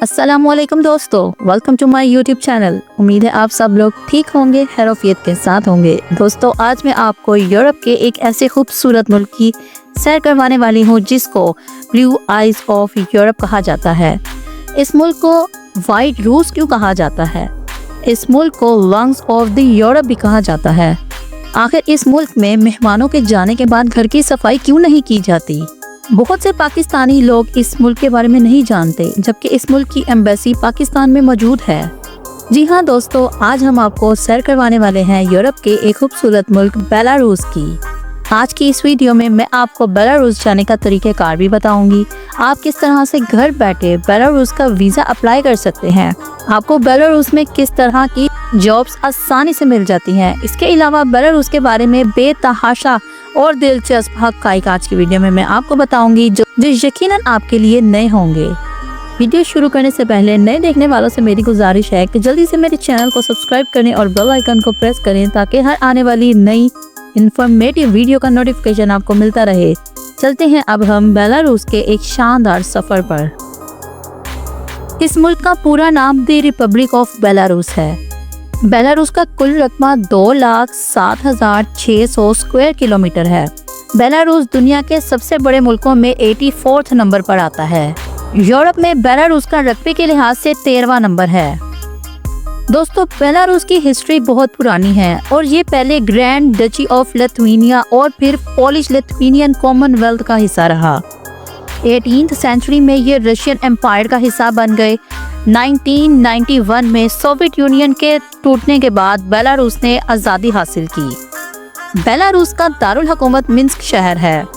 अस्सलामुअलैकुम दोस्तों, welcome to my YouTube channel. उम्मीद है आप सब लोग ठीक होंगे, खैरियत के साथ होंगे। दोस्तों, आज मैं आपको यूरोप के एक ऐसे खूबसूरत मुल्क की सैर करवाने वाली हूँ जिसको ब्लू आइज ऑफ यूरोप कहा जाता है। इस मुल्क को वाइट रूस क्यों कहा जाता है? इस मुल्क को लंग्स ऑफ द यूरोप भी कहा जाता है। आखिर इस मुल्क में मेहमानों के जाने के बाद घर की सफाई क्यों नहीं की जाती? बहुत से पाकिस्तानी लोग इस मुल्क के बारे में नहीं जानते, जबकि इस मुल्क की एम्बेसी पाकिस्तान में मौजूद है। जी हाँ दोस्तों, आज हम आपको सैर करवाने वाले हैं यूरोप के एक खूबसूरत मुल्क बेलारूस की। आज की इस वीडियो में मैं आपको बेलारूस जाने का तरीक़ेकार भी बताऊंगी। आप किस तरह से घर बैठे बेलारूस का वीज़ा अप्लाई कर सकते हैं, आपको बेलारूस में किस तरह की जॉब्स आसानी से मिल जाती हैं। इसके अलावा बेलारूस के बारे में बेतहाशा और दिलचस्प हक़ाइक़ आज की वीडियो में मैं आपको बताऊंगी जो यकीनन आपके लिए नए होंगे। वीडियो शुरू करने से पहले नए देखने वालों से मेरी गुजारिश है कि जल्दी से मेरे चैनल को सब्सक्राइब करें और बेल आइकन को प्रेस करें ताकि हर आने वाली नई इंफॉर्मेटिव वीडियो का नोटिफिकेशन आपको मिलता रहे। चलते हैं अब हम बेलारूस के एक शानदार सफर पर। इस मुल्क का पूरा नाम द रिपब्लिक ऑफ बेलारूस है। बेलारूस का कुल रकबा 2,07,600 स्क्वायर किलोमीटर है। बेलारूस दुनिया के सबसे बड़े मुल्कों में 84 नंबर पर आता है। यूरोप में बेलारूस का रकबे के लिहाज से 13वां नंबर है। दोस्तों, बेलारूस की हिस्ट्री बहुत पुरानी है और ये पहले ग्रैंड डची ऑफ लिथुआनिया और फिर पोलिश लिथुआनियन कॉमनवेल्थ का हिस्सा रहा। 18th सेंचुरी में ये रशियन एम्पायर का हिस्सा बन गए। 1991 में सोवियत यूनियन के टूटने के बाद बेलारूस ने आज़ादी हासिल की। बेलारूस का दारुल हुकूमत मिन्स्क शहर है।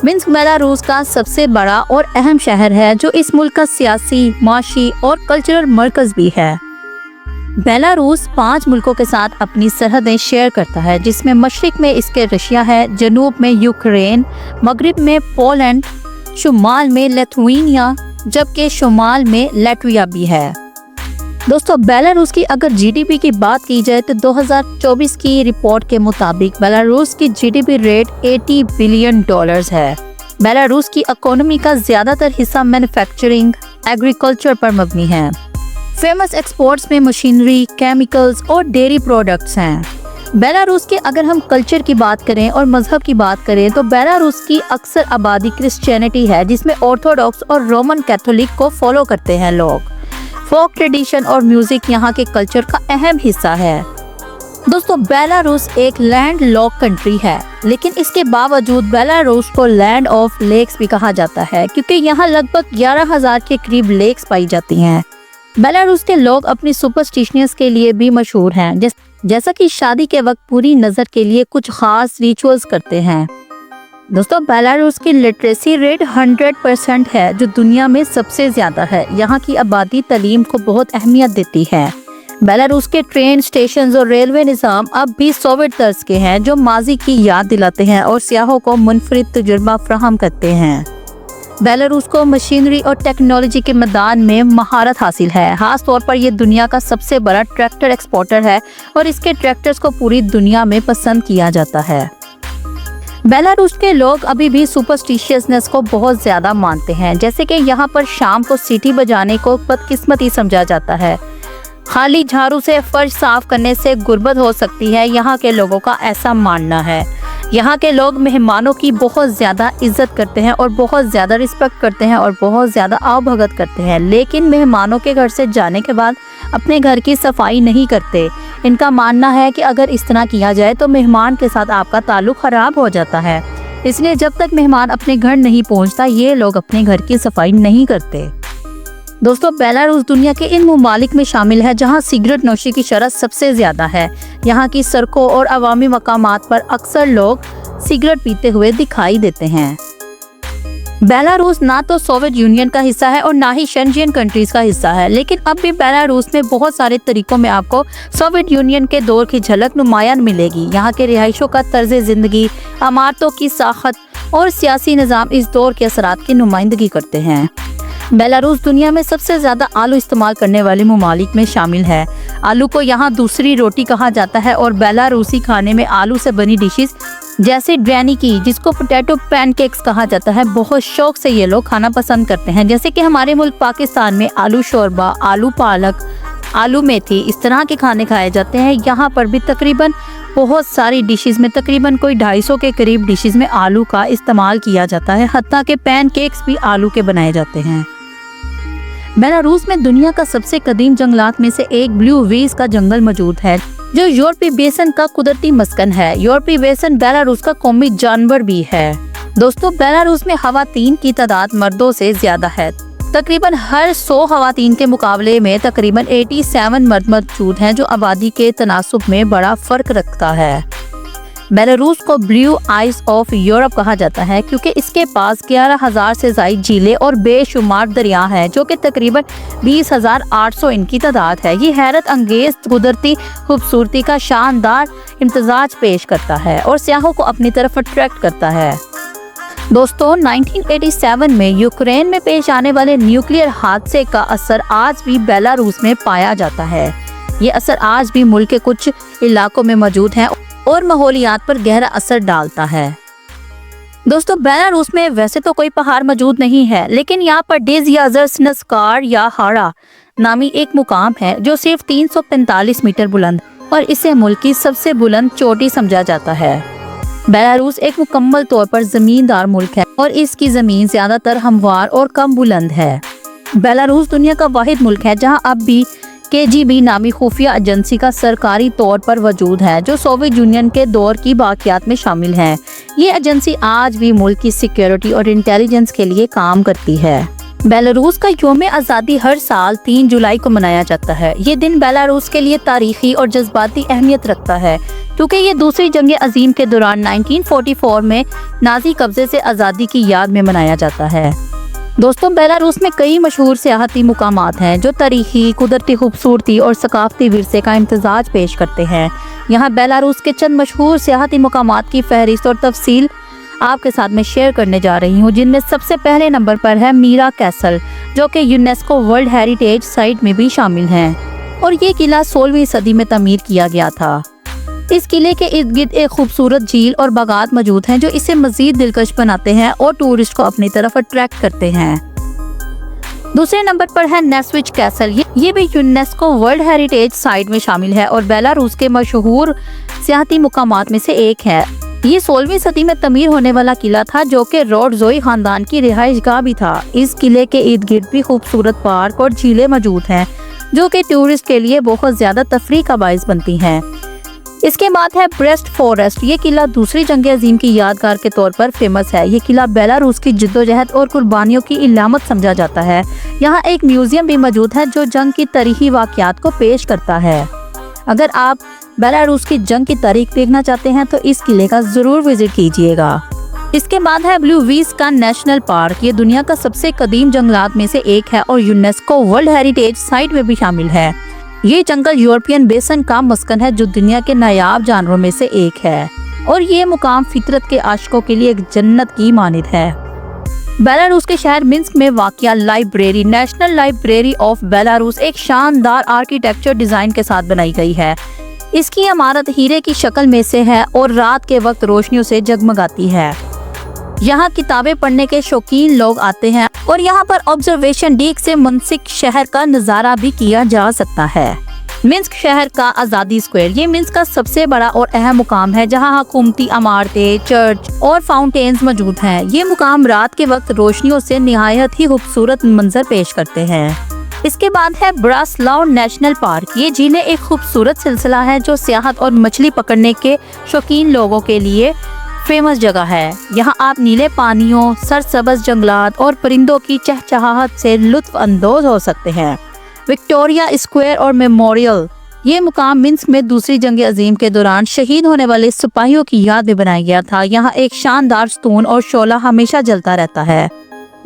मिन्स्क बेलारूस का सबसे बड़ा और अहम शहर है जो इस मुल्क का सियासी, माशी और कल्चरल मरकज भी है। बेलारूस 5 मुल्कों के साथ अपनी सरहदें शेयर करता है, जिसमें मशरिक में इसके रशिया है, जनूब में यूक्रेन, मगरिब में पोलैंड, शुमाल में लिथुआनिया, जबकि शुमाल में लाटविया भी है। दोस्तों, बेलारूस की अगर जीडीपी की बात की जाए तो 2024 की रिपोर्ट के मुताबिक बेलारूस की जीडीपी रेट $80 बिलियन है। बेलारूस की इकोनॉमी का ज्यादातर हिस्सा मैन्युफैक्चरिंग, एग्रीकल्चर पर मबनी है। फेमस एक्सपोर्ट्स में मशीनरी, केमिकल्स और डेयरी प्रोडक्ट्स हैं। बेलारूस के अगर हम कल्चर की बात करें और मजहब की बात करें तो बेलारूस की अक्सर आबादी क्रिश्चियनिटी है, जिसमें ऑर्थोडॉक्स और रोमन कैथोलिक को फॉलो करते हैं लोग। फोक ट्रेडिशन और म्यूजिक यहाँ के कल्चर का अहम हिस्सा है। दोस्तों, बेलारूस एक लैंड लॉक कंट्री है, लेकिन इसके बावजूद बेलारूस को लैंड ऑफ लेक्स भी कहा जाता है क्योंकि यहाँ लगभग 11,000 के करीब लेक्स पाई जाती हैं। बेलारूस के लोग अपनी सुपरस्टिशंस के लिए भी मशहूर हैं, जैसा कि शादी के वक्त पूरी नजर के लिए कुछ खास रिचुअल्स करते हैं। दोस्तों, बेलारूस की लिटरेसी रेट 100% है, जो दुनिया में सबसे ज्यादा है। यहाँ की आबादी तालीम को बहुत अहमियत देती है। बेलारूस के ट्रेन स्टेशन और रेलवे निज़ाम अब भी सोवियत तर्ज के हैं, जो माजी की याद दिलाते हैं और सियाहों को मुनफरिद तजुर्बा फराहम करते हैं। बेलारूस को मशीनरी और टेक्नोलॉजी के मैदान में महारत हासिल है। खास तौर पर यह दुनिया का सबसे बड़ा ट्रैक्टर एक्सपोर्टर है और इसके ट्रैक्टर्स को पूरी दुनिया में पसंद किया जाता है। बेलारूस के लोग अभी भी सुपरस्टिशियसनेस को बहुत ज्यादा मानते हैं, जैसे कि यहाँ पर शाम को सीटी बजाने को बदकिस्मती समझा जाता है। खाली झाड़ू से फर्श साफ करने से गुर्बत हो सकती है, यहाँ के लोगों का ऐसा मानना है। यहाँ के लोग मेहमानों की बहुत ज़्यादा इज्जत करते हैं और बहुत ज़्यादा रिस्पेक्ट करते हैं और बहुत ज़्यादा आवभगत करते हैं, लेकिन मेहमानों के घर से जाने के बाद अपने घर की सफाई नहीं करते। इनका मानना है कि अगर इस तरह किया जाए तो मेहमान के साथ आपका ताल्लुक ख़राब हो जाता है, इसलिए जब तक मेहमान अपने घर नहीं पहुँचता ये लोग अपने घर की सफाई नहीं करते। दोस्तों, बेलारूस दुनिया के इन ममालिक में शामिल है जहां सिगरेट नोशी की शरह सबसे ज़्यादा है। यहाँ की सड़कों और अवामी मकामात पर अक्सर लोग सिगरेट पीते हुए दिखाई देते हैं। बेलारूस ना तो सोवियत यूनियन का हिस्सा है और ना ही शेंजन कंट्रीज का हिस्सा है, लेकिन अब भी बेलारूस में बहुत सारे तरीकों में आपको सोवियत यूनियन के दौर की झलक नुमायां मिलेगी। यहाँ के रिहायशों का तर्ज ज़िंदगी, इमारतों की साखत और सियासी निज़ाम इस दौर के असरात की नुमाइंदगी करते हैं। बेलारूस दुनिया में सबसे ज्यादा आलू इस्तेमाल करने वाले ममालिक में शामिल है। आलू को यहाँ दूसरी रोटी कहा जाता है और बेलारूसी खाने में आलू से बनी डिशेस जैसे ड्रैनिकी, जिसको पोटैटो पैनकेक्स कहा जाता है, बहुत शौक से ये लोग खाना पसंद करते हैं। जैसे कि हमारे मुल्क पाकिस्तान में आलू शोरबा, आलू पालक, आलू मेथी, इस तरह के खाने खाए जाते हैं। यहाँ पर भी तकरीबन बहुत सारी डिशेस में, तकरीबन कोई 250 के करीब डिशेस में आलू का इस्तेमाल किया जाता है। हत्ता के पैनकेक्स भी आलू के बनाए जाते हैं। बेलारूस में दुनिया का सबसे कदीम जंगलात में से एक ब्लू वेस का जंगल मौजूद है, जो यूरोपीय बेसन का कुदरती मस्कन है। यूरोपीय बेसन बेलारूस का कौमी जानवर भी है। दोस्तों, बेलारूस में खवातीन की तादाद मर्दों से ज्यादा है। तकरीबन हर 100 खवातीन के मुकाबले में तकरीबन 87 मर्द मौजूद हैं, जो आबादी के तनासुब में बड़ा फर्क रखता है। बेलारूस को ब्लू आइस ऑफ यूरोप कहा जाता है क्योंकि इसके पास 11,000 से ज्यादा झीलें और बेशुमार दरिया हैं, जो कि तकरीबन 20,800 इनकी तादाद है। ये हैरत अंगेज कुदरती खूबसूरती का शानदार इम्तजाज पेश करता है और सियाहों को अपनी तरफ अट्रैक्ट करता है। दोस्तों, 1987 में यूक्रेन में पेश आने वाले न्यूक्लियर हादसे का असर आज भी बेलारूस में पाया जाता है। ये असर आज भी मुल्क के कुछ इलाकों में मौजूद है और माहौलियात पर गहरा असर डालता है। दोस्तों, बेलारूस में वैसे तो कोई पहाड़ मौजूद नहीं है, लेकिन यहाँ पर डेज़ियाज़र्स्नस्कार या हाड़ा नामी एक मुकाम है जो सिर्फ 345 मीटर बुलंद और इसे मुल्क की सबसे बुलंद चोटी समझा जाता है। बेलारूस एक मुकम्मल तौर पर जमींदार मुल्क है और इसकी जमीन ज्यादातर हमवार और कम बुलंद है। बेलारूस दुनिया का वाहिद मुल्क है जहाँ अब भी KGB नामी खुफिया एजेंसी का सरकारी तौर पर वजूद है, जो सोवियत यूनियन के दौर की बाकियात में शामिल है। ये एजेंसी आज भी मुल्क की सिक्योरिटी और इंटेलिजेंस के लिए काम करती है। बेलारूस का यौम आज़ादी हर साल 3 जुलाई को मनाया जाता है। ये दिन बेलारूस के लिए तारीखी और जज्बाती अहमियत रखता है क्योंकि ये दूसरी जंग अजीम के दौरान 1944 में नाजी कब्जे से आज़ादी की याद में मनाया जाता है। दोस्तों, बेलारूस में कई मशहूर सियाहती मुकामात हैं जो तारीखी, कुदरती खूबसूरती और सकाफती विरसे का इम्तजाज पेश करते हैं। यहाँ बेलारूस के चंद मशहूर सियाहती मुकामात की फहरिस्त और तफसील आपके साथ में शेयर करने जा रही हूँ, जिनमें सबसे पहले नंबर पर है मीरा कैसल, जो कि यूनेस्को वर्ल्ड हेरिटेज साइट में भी शामिल है और ये किला 16वीं सदी में तमीर किया गया था। इस किले के इर्द गिर्द एक खूबसूरत झील और बागात मौजूद हैं जो इसे मजीद दिलकश बनाते हैं और टूरिस्ट को अपनी तरफ अट्रैक्ट करते हैं। दूसरे नंबर पर है नेस्विच कैसल। ये भी यूनेस्को वर्ल्ड हेरिटेज साइट में शामिल है और बेलारूस के मशहूर सियाहती मुकामात में से एक है। ये 16वीं सदी में तमीर होने वाला किला था जो कि रोडजोई खानदान की रिहाइशगाह भी था। इस किले के इर्द गिर्द भी खूबसूरत पार्क और झीलें मौजूद हैं जो कि टूरिस्ट के लिए बहुत ज्यादा तफरीह का बाइस बनती हैं। इसके बाद है ब्रेस्ट फॉरेस्ट। ये किला दूसरी जंग अजीम की यादगार के तौर पर फेमस है। ये किला बेलारूस की जिद्दोजहद और कुर्बानियों की इलामत समझा जाता है। यहाँ एक म्यूजियम भी मौजूद है जो जंग की तारीखी वाक़यात को पेश करता है। अगर आप बेलारूस की जंग की तारीख देखना चाहते हैं तो इस किले का जरूर विजिट कीजिएगा। इसके बाद है ब्लू वेस का नेशनल पार्क। ये दुनिया का सबसे कदीम जंगलात में से एक है और यूनेस्को वर्ल्ड हेरिटेज साइट में भी शामिल है। ये जंगल यूरोपियन बेसन का मस्कन है जो दुनिया के नायाब जानवरों में से एक है और ये मुकाम फितरत के आशिकों के लिए एक जन्नत की मानिद है। बेलारूस के शहर मिन्स्क में वाक़िया library, national library of Belarus, एक शानदार आर्किटेक्चर डिजाइन के साथ बनाई गई है। इसकी इमारत हीरे की शक्ल में से है और रात के वक्त रोशनियों से जगमगाती है। यहाँ किताबें पढ़ने के शौकीन लोग आते हैं और यहाँ पर ऑब्जर्वेशन डेक से मिन्स्क शहर का नज़ारा भी किया जा सकता है। मिन्स्क शहर का आज़ादी स्क्वायर, ये मिन्स्क का सबसे बड़ा और अहम मुकाम है जहाँ हुकूमती इमारतें, चर्च और फाउंटेन्स मौजूद हैं। ये मुकाम रात के वक्त रोशनियों से निहायत ही खूबसूरत मंजर पेश करते हैं। इसके बाद है ब्रासलाउ नेशनल पार्क। ये झीलें एक खूबसूरत सिलसिला है जो सियाहत और मछली पकड़ने के शौकीन लोगों के लिए फेमस जगह है। यहाँ आप नीले पानियों, सरसब्ज जंगलात और परिंदों की चहचहाहट से लुत्फ अंदोज हो सकते हैं। विक्टोरिया स्क्वायर और मेमोरियल, ये मुकाम मिन्स्क में दूसरी जंग अजीम के दौरान शहीद होने वाले सिपाहियों की याद में बनाया गया था। यहाँ एक शानदार स्तून और शोला हमेशा जलता रहता है।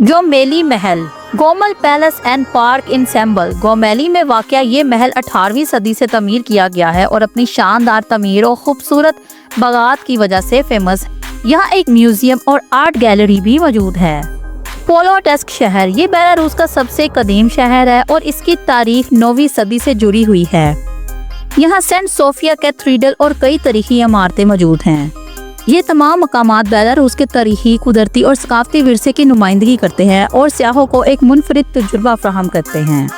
गोमेली महल, Gomel palace and park ensemble. गोमेली में वाक़या ये महल 18वीं सदी से तमीर किया गया है और अपनी शानदार तमीर और खूबसूरत बागात की वजह से फेमस है। यहाँ एक म्यूजियम और आर्ट गैलरी भी मौजूद है। पोलोटस्क शहर, ये बेलारूस का सबसे कदीम शहर है और इसकी तारीख 9वीं सदी से जुड़ी हुई है। यहाँ सेंट सोफिया कैथेड्रल और कई तारीखी इमारतें मौजूद हैं। ये तमाम मकामात बेलारूस के तारीखी, कुदरती और सकाफती विरसे की नुमाइंदगी करते हैं और सियाहों को एक मुनफरिद तजुर्बा फराहम करते हैं।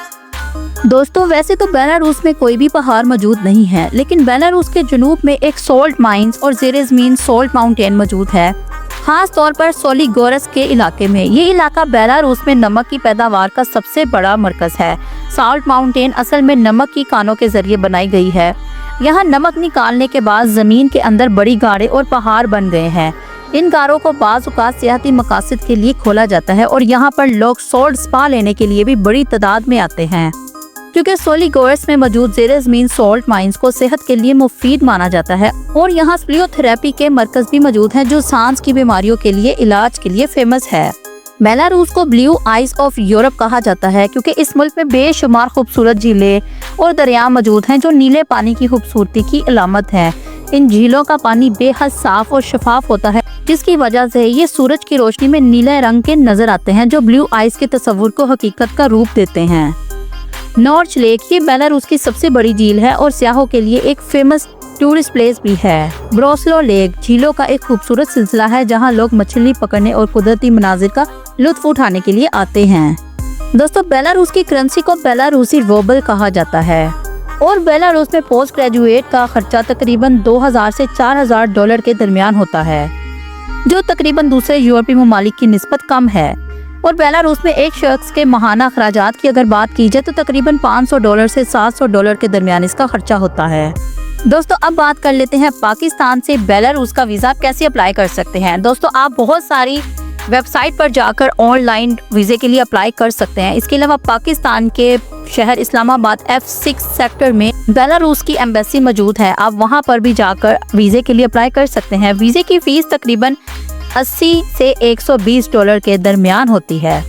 दोस्तों, वैसे तो बेलारूस में कोई भी पहाड़ मौजूद नहीं है, लेकिन बेलारूस के जनूब में एक सोल्ट माइंस और ज़ेरे ज़मीन सोल्ट माउंटेन मौजूद है, खास तौर पर सोलिगोरस के इलाके में। ये इलाका बेलारूस में नमक की पैदावार का सबसे बड़ा मरकज है। साल्ट माउंटेन असल में नमक की कानों के जरिए बनाई गई है। यहाँ नमक निकालने के बाद जमीन के अंदर बड़ी गाड़े और पहाड़ बन गए हैं। इन गारों को बाज़ औक़ात सियाहती मकासद के लिए खोला जाता है और यहाँ पर लोग सोल्ट स्पा लेने के लिए भी बड़ी तादाद में आते हैं, क्योंकि सोलिगोरस में मौजूद ज़ेरे ज़मीन सोल्ट माइंस को सेहत के लिए मुफीद माना जाता है। और यहाँ स्प्लियोथेरेपी के मरकज भी मौजूद हैं, जो सांस की बीमारियों के लिए इलाज के लिए फेमस है। बेलारूस को ब्लू आइज ऑफ यूरोप कहा जाता है, क्योंकि इस मुल्क में बेशुमार खूबसूरत झीलें और दरिया मौजूद हैं, जो नीले पानी की खूबसूरती की अलामत है। इन झीलों का पानी बेहद साफ और शफाफ होता है, जिसकी वजह से ये सूरज की रोशनी में नीले रंग के नजर आते हैं, जो ब्लू आइज के तस्वुर को हकीकत का रूप देते हैं। नॉर्च लेक, ये बेलारूस की सबसे बड़ी झील है और सियाहों के लिए एक फेमस टूरिस्ट प्लेस भी है। ब्रोसलो लेक झीलों का एक खूबसूरत सिलसिला है, जहां लोग मछली पकड़ने और कुदरती मनाजिर का लुत्फ उठाने के लिए आते हैं। दोस्तों, बेलारूस की करेंसी को बेलारूसी रूबल कहा जाता है और बेलारूस में पोस्ट ग्रेजुएट का खर्चा तकरीबन 2000 से 4000 डॉलर के दरमियान होता है, जो तकरीबन दूसरे यूरोपीय ममालिक की निस्बत कम है। और बेलारूस में एक शख्स के माहाना अखराजात की अगर बात की जाए तो तकरीबन 500 डॉलर से 700 डॉलर के दरमियान इसका खर्चा होता है। दोस्तों, अब बात कर लेते हैं पाकिस्तान से बेलारूस का वीज़ा कैसे अप्लाई कर सकते हैं। दोस्तों, आप बहुत सारी वेबसाइट पर जाकर ऑनलाइन वीज़े के लिए अप्लाई कर सकते हैं। इसके अलावा पाकिस्तान के शहर इस्लामाबाद F6 सेक्टर में बेलारूस की एम्बेसी मौजूद है, आप वहां पर भी जाकर वीज़े के लिए अप्लाई कर सकते हैं। वीज़े की फ़ीस तकरीबन 80 से 120 डॉलर के दरमियान होती है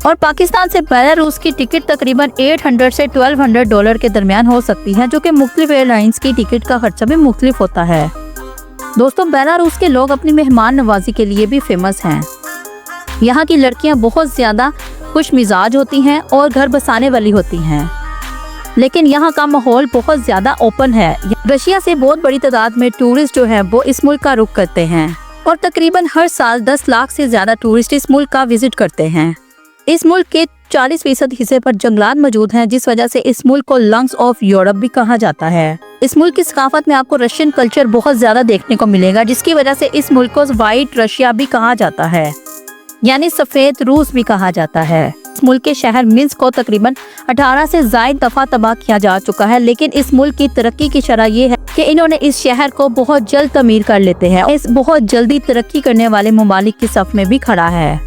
और पाकिस्तान से बेलारूस की टिकट तकरीबन 800 से 1200 डॉलर के दरमियान हो सकती है, जो कि मुख्तलिफ एयरलाइंस की टिकट का खर्चा भी मुख्तलिफ होता है। दोस्तों, बेलारूस के लोग अपनी मेहमान नवाजी के लिए भी फेमस हैं। यहाँ की लड़कियाँ बहुत ज़्यादा खुश मिजाज होती हैं और घर बसाने वाली होती हैं, लेकिन यहाँ का माहौल बहुत ज़्यादा ओपन है। रशिया से बहुत बड़ी तादाद में टूरिस्ट जो है वो इस मुल्क का रुख करते हैं और तकरीबन हर साल 10 लाख से ज़्यादा टूरिस्ट इस मुल्क का विजिट करते हैं। इस मुल्क के 40% हिस्से पर जंगलात मौजूद हैं, जिस वजह से इस मुल्क को लंग्स ऑफ यूरोप भी कहा जाता है। इस मुल्क की सकाफत में आपको रशियन कल्चर बहुत ज़्यादा देखने को मिलेगा, जिसकी वजह से इस मुल्क को वाइट रशिया भी कहा जाता है, यानी सफ़ेद रूस भी कहा जाता है। इस मुल्क के शहर मिन्स्क को तकरीबन 18 से ज़ायद दफ़ा तबाह किया जा चुका है, लेकिन इस मुल्क की तरक्की की शरह ये है कि इन्होंने इस शहर को बहुत जल्द तमीर कर लेते हैं। इस बहुत जल्दी तरक्की करने वाले ममालिक की सफ में भी खड़ा है।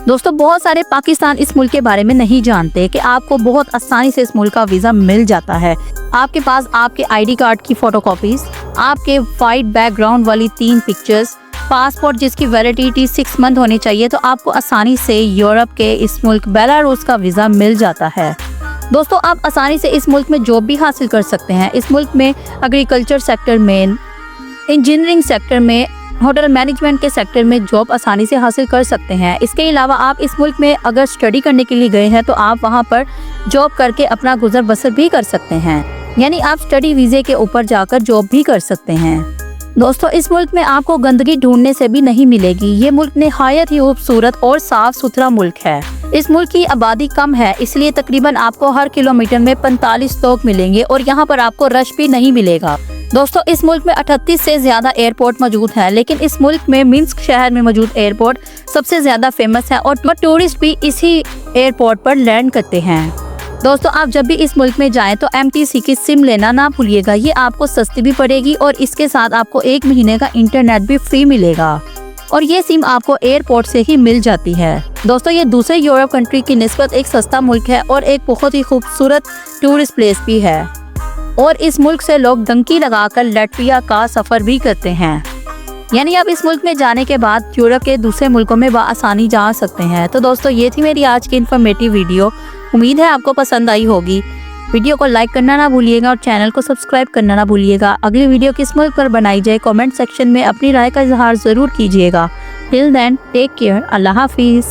दोस्तों, बहुत सारे पाकिस्तान इस मुल्क के बारे में नहीं जानते कि आपको बहुत आसानी से इस मुल्क का वीज़ा मिल जाता है। आपके पास आपके ID कार्ड की फ़ोटोकॉपीज़, आपके वाइट बैकग्राउंड वाली 3 पिक्चर्स, पासपोर्ट जिसकी वैलिडिटी 6 मंथ होनी चाहिए, तो आपको आसानी से यूरोप के इस मुल्क बेलारूस का वीज़ा मिल जाता है। दोस्तों, आप आसानी से इस मुल्क में जॉब भी हासिल कर सकते हैं। इस मुल्क में एग्रीकल्चर सेक्टर में, इंजीनियरिंग सेक्टर में, होटल मैनेजमेंट के सेक्टर में जॉब आसानी से हासिल कर सकते हैं। इसके अलावा आप इस मुल्क में अगर स्टडी करने के लिए गए हैं तो आप वहां पर जॉब करके अपना गुजर बसर भी कर सकते हैं, यानी आप स्टडी वीज़े के ऊपर जाकर जॉब भी कर सकते हैं। दोस्तों, इस मुल्क में आपको गंदगी ढूंढने से भी नहीं मिलेगी। ये मुल्क निहायत ही खूबसूरत और साफ सुथरा मुल्क है। इस मुल्क की आबादी कम है, इसलिए तकरीबन आपको हर किलोमीटर में 45 लोग मिलेंगे और यहाँ पर आपको रश भी नहीं मिलेगा। दोस्तों, इस मुल्क में 38 से ज़्यादा एयरपोर्ट मौजूद हैं, लेकिन इस मुल्क में मिन्स्क शहर में मौजूद एयरपोर्ट सबसे ज़्यादा फेमस है और टूरिस्ट भी इसी एयरपोर्ट पर लैंड करते हैं। दोस्तों, आप जब भी इस मुल्क में जाएं तो MTC की सिम लेना ना भूलिएगा। ये आपको सस्ती भी पड़ेगी और इसके साथ आपको 1 महीने का इंटरनेट भी फ्री मिलेगा और ये सिम आपको एयरपोर्ट से ही मिल जाती है। दोस्तों, ये दूसरे यूरोप कंट्री की निस्बत एक सस्ता मुल्क है और एक बहुत ही खूबसूरत टूरिस्ट प्लेस भी है और इस मुल्क से लोग डंकी लगाकर लैटविया का सफ़र भी करते हैं, यानी आप इस मुल्क में जाने के बाद यूरोप के दूसरे मुल्कों में आसानी जा सकते हैं। तो दोस्तों, ये थी मेरी आज की इन्फॉर्मेटिव वीडियो। उम्मीद है आपको पसंद आई होगी। वीडियो को लाइक करना ना भूलिएगा और चैनल को सब्सक्राइब करना ना भूलिएगा। अगली वीडियो किस मुल्क पर बनाई जाए कमेंट सेक्शन में अपनी राय का इजहार ज़रूर कीजिएगा। टिल देन टेक केयर, अल्लाह हाफिज़।